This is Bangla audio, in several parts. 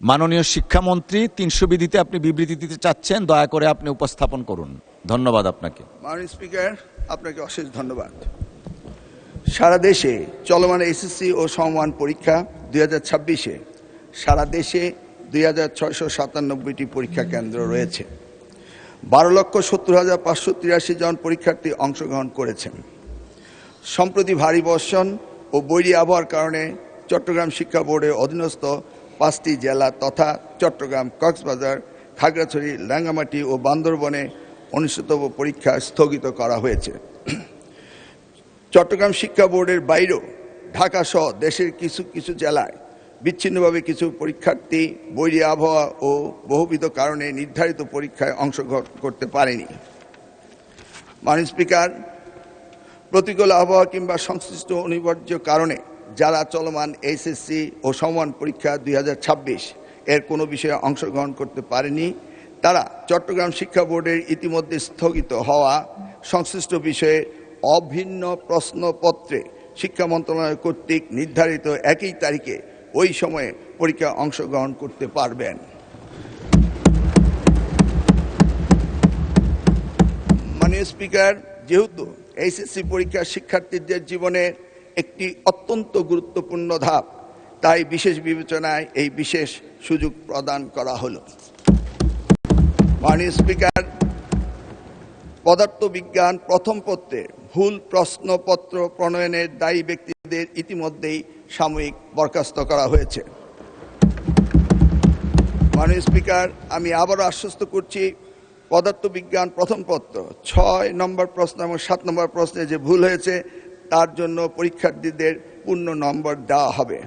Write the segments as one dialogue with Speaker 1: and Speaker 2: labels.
Speaker 1: মাননীয় শিক্ষামন্ত্রী ৩০০ বিধিতে আপনি বিবৃতি দিতে চাচ্ছেন, দয়া করে আপনি উপস্থাপন করুন। ধন্যবাদ আপনাকে।
Speaker 2: মাননীয় স্পিকার, আপনাকে অশেষ ধন্যবাদ। সারা দেশে চলমান এসএসসি ও সমমান পরীক্ষা 2026-এ সারা দেশে 2697টি পরীক্ষা কেন্দ্র রয়েছে। 12,70,583 জন পরীক্ষার্থী অংশগ্রহণ করেছেন। সম্প্রতি ভারী বর্ষণ ও বৈরী আবহাওয়ার কারণে চট্টগ্রাম শিক্ষা বোর্ডের অধীনস্থ 5টি জেলা তথা চট্টগ্রাম, কক্সবাজার, খাগড়াছড়ি, রাঙ্গামাটি ও বান্দরবনে অনুষ্ঠিতব্য পরীক্ষা স্থগিত করা হয়েছে। চট্টগ্রাম শিক্ষা বোর্ডের বাইরেও ঢাকা সহ দেশের কিছু কিছু জেলায় বিচ্ছিন্নভাবে কিছু পরীক্ষার্থী বৈরী আবহাওয়া ও বহুবিধ কারণে নির্ধারিত পরীক্ষায় অংশগ্রহণ করতে পারেনি। মাননীয় স্পিকার, প্রতিকূল আবহাওয়া কিংবা সংশ্লিষ্ট অনিবার্য কারণে যারা চলমান এসএসসি ও সমমান পরীক্ষা 2026 এর কোনো বিষয়ে অংশগ্রহণ করতে পারেনি, তারা চট্টগ্রাম শিক্ষা বোর্ডের ইতিমধ্যে স্থগিত হওয়া সংশ্লিষ্ট বিষয়ে অভিন্ন প্রশ্নপত্রে শিক্ষা মন্ত্রণালয় কর্তৃক নির্ধারিত একই তারিখে ওই সময়ে পরীক্ষা অংশগ্রহণ করতে পারবেন। মাননীয় স্পিকার, যেহেতু এইচএসসি পরীক্ষা শিক্ষার্থীদের জীবনে একটি অত্যন্ত গুরুত্বপূর্ণ ধাপ, তাই বিশেষ বিবেচনায় এই বিশেষ সুযোগ প্রদান করা হলো। মাননীয় স্পিকার, পদার্থবিজ্ঞান প্রথম পত্রে ভুল প্রশ্নপত্র প্রণয়নের দায়ী ব্যক্তিদের ইতিমধ্যেই সাময়িক বরখাস্ত করা হয়েছে। মাননীয় স্পিকার, আমি আবারও আশ্বস্ত করছি, পদার্থবিজ্ঞান প্রথম পত্র 6 নম্বর প্রশ্ন এবং 7 নম্বর প্রশ্নে যে ভুল হয়েছে তার জন্য পরীক্ষার্থীদের পূর্ণ নম্বর দেওয়া হবে।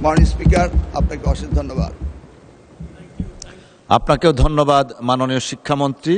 Speaker 2: মাননীয় স্পিকার, আপনাকে অশেষ ধন্যবাদ।
Speaker 1: আপনাকেও ধন্যবাদ মাননীয় শিক্ষামন্ত্রী।